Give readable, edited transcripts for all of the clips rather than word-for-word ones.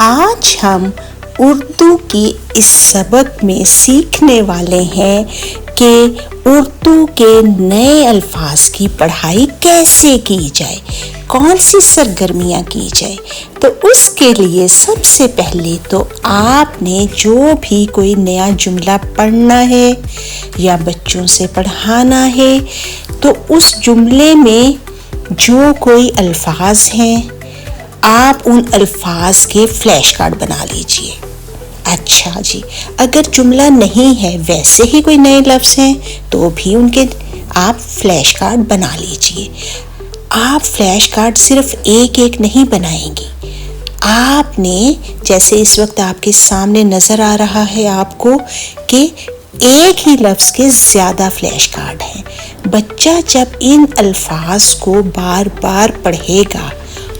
آج ہم اردو کی اس سبق میں سیکھنے والے ہیں کہ اردو کے نئے الفاظ کی پڑھائی کیسے کی جائے، کون سی سرگرمیاں کی جائے۔ تو اس کے لیے سب سے پہلے تو آپ نے جو بھی کوئی نیا جملہ پڑھنا ہے یا بچوں سے پڑھانا ہے تو اس جملے میں جو کوئی الفاظ ہیں آپ ان الفاظ کے فلیش کارڈ بنا لیجئے۔ اچھا جی، اگر جملہ نہیں ہے ویسے ہی کوئی نئے لفظ ہیں تو بھی ان کے آپ فلیش کارڈ بنا لیجئے۔ آپ فلیش کارڈ صرف ایک نہیں بنائیں گی، آپ نے جیسے اس وقت آپ کے سامنے نظر آ رہا ہے آپ کو کہ ایک ہی لفظ کے زیادہ فلیش کارڈ ہیں۔ بچہ جب ان الفاظ کو بار بار پڑھے گا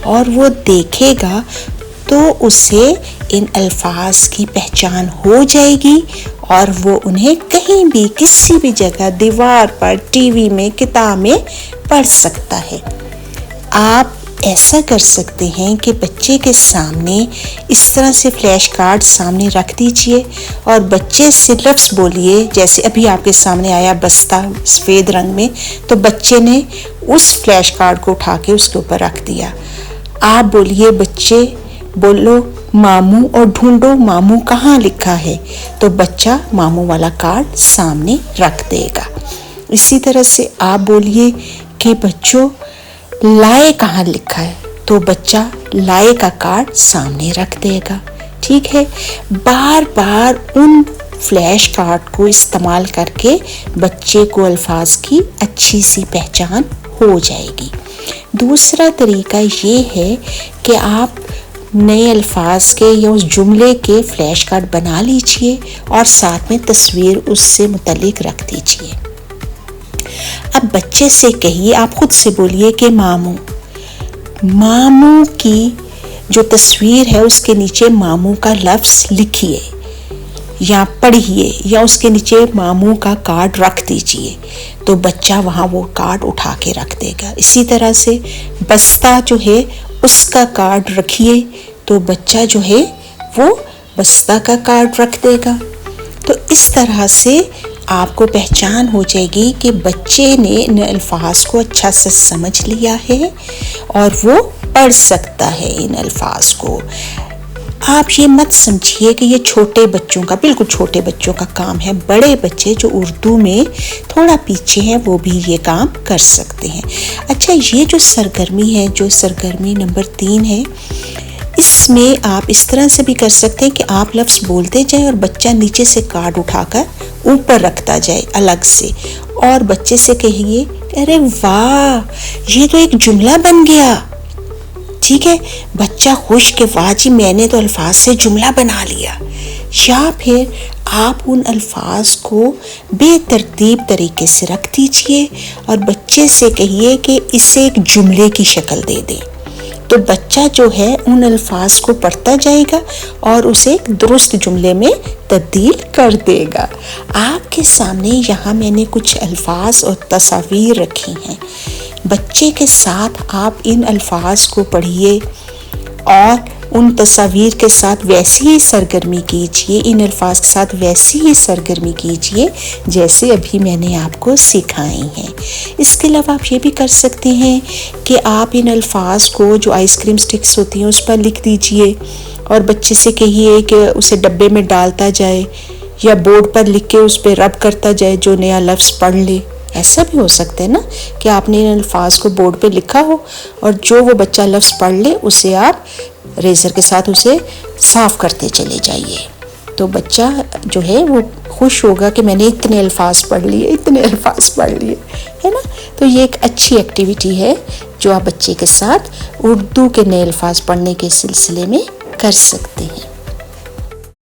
اور وہ دیکھے گا تو اسے ان الفاظ کی پہچان ہو جائے گی اور وہ انہیں کہیں بھی کسی بھی جگہ دیوار پر، ٹی وی میں، کتاب میں پڑھ سکتا ہے۔ آپ ایسا کر سکتے ہیں کہ بچے کے سامنے اس طرح سے فلیش کارڈ سامنے رکھ دیجئے اور بچے سے لفظ بولیے، جیسے ابھی آپ کے سامنے آیا بستہ سفید رنگ میں، تو بچے نے اس فلیش کارڈ کو اٹھا کے اس کے اوپر رکھ دیا۔ آپ بولیے، بچے بولو ماموں اور ڈھونڈو ماموں کہاں لکھا ہے، تو بچہ ماموں والا کارڈ سامنے رکھ دے گا۔ اسی طرح سے آپ بولیے کہ بچوں لائے کہاں لکھا ہے، تو بچہ لائے کا کارڈ سامنے رکھ دے گا۔ ٹھیک ہے، بار بار ان فلیش کارڈ کو استعمال کر کے بچے کو الفاظ کی اچھی سی پہچان ہو جائے گی۔ دوسرا طریقہ یہ ہے کہ آپ نئے الفاظ کے یا اس جملے کے فلیش کارڈ بنا لیجئے اور ساتھ میں تصویر اس سے متعلق رکھ دیجئے۔ اب بچے سے کہیے، آپ خود سے بولیے کہ ماموں کی جو تصویر ہے اس کے نیچے ماموں کا لفظ لکھیے یا پڑھیے یا اس کے نیچے ماموں کا کارڈ رکھ دیجئے، تو بچہ وہاں وہ کارڈ اٹھا کے رکھ دے گا۔ اسی طرح سے بستہ جو ہے اس کا کارڈ رکھیے تو بچہ جو ہے وہ بستہ کا کارڈ رکھ دے گا۔ تو اس طرح سے آپ کو پہچان ہو جائے گی کہ بچے نے ان الفاظ کو اچھا سے سمجھ لیا ہے اور وہ پڑھ سکتا ہے ان الفاظ کو۔ آپ یہ مت سمجھیے کہ یہ چھوٹے بچوں کا، بالکل چھوٹے بچوں کا کام ہے، بڑے بچے جو اردو میں تھوڑا پیچھے ہیں وہ بھی یہ کام کر سکتے ہیں۔ اچھا، یہ جو سرگرمی ہے، جو سرگرمی نمبر 3 ہے، اس میں آپ اس طرح سے بھی کر سکتے ہیں کہ آپ لفظ بولتے جائیں اور بچہ نیچے سے کارڈ اٹھا کر اوپر رکھتا جائے الگ سے، اور بچے سے کہیے ارے واہ یہ تو ایک جملہ بن گیا۔ ٹھیک ہے، بچہ خوش کہ واہ جی میں نے تو الفاظ سے جملہ بنا لیا۔ یا پھر آپ ان الفاظ کو بے ترتیب طریقے سے رکھ دیجئے اور بچے سے کہیے کہ اسے ایک جملے کی شکل دے دیں، تو بچہ جو ہے ان الفاظ کو پڑھتا جائے گا اور اسے ایک درست جملے میں تبدیل کر دے گا۔ آپ کے سامنے یہاں میں نے کچھ الفاظ اور تصاویر رکھی ہیں، بچے کے ساتھ آپ ان الفاظ کو پڑھیے اور ان تصاویر کے ساتھ ویسی ہی سرگرمی کیجئے، ان الفاظ کے ساتھ ویسی ہی سرگرمی کیجئے جیسے ابھی میں نے آپ کو سکھائی ہیں۔ اس کے علاوہ آپ یہ بھی کر سکتے ہیں کہ آپ ان الفاظ کو جو آئس کریم سٹکس ہوتی ہیں اس پر لکھ دیجئے اور بچے سے کہیے کہ اسے ڈبے میں ڈالتا جائے یا بورڈ پر لکھ کے اس پہ رب کرتا جائے جو نیا لفظ پڑھ لے۔ ایسا بھی ہو سکتا ہے نا کہ آپ نے ان الفاظ کو بورڈ پہ لکھا ہو اور جو وہ بچہ لفظ پڑھ لے اسے آپ ریزر کے ساتھ اسے صاف کرتے چلے جائیے، تو بچہ جو ہے وہ خوش ہوگا کہ میں نے اتنے الفاظ پڑھ لیے ہے نا۔ تو یہ ایک اچھی ایکٹیویٹی ہے جو آپ بچے کے ساتھ اردو کے نئے الفاظ پڑھنے کے سلسلے میں کر سکتے ہیں۔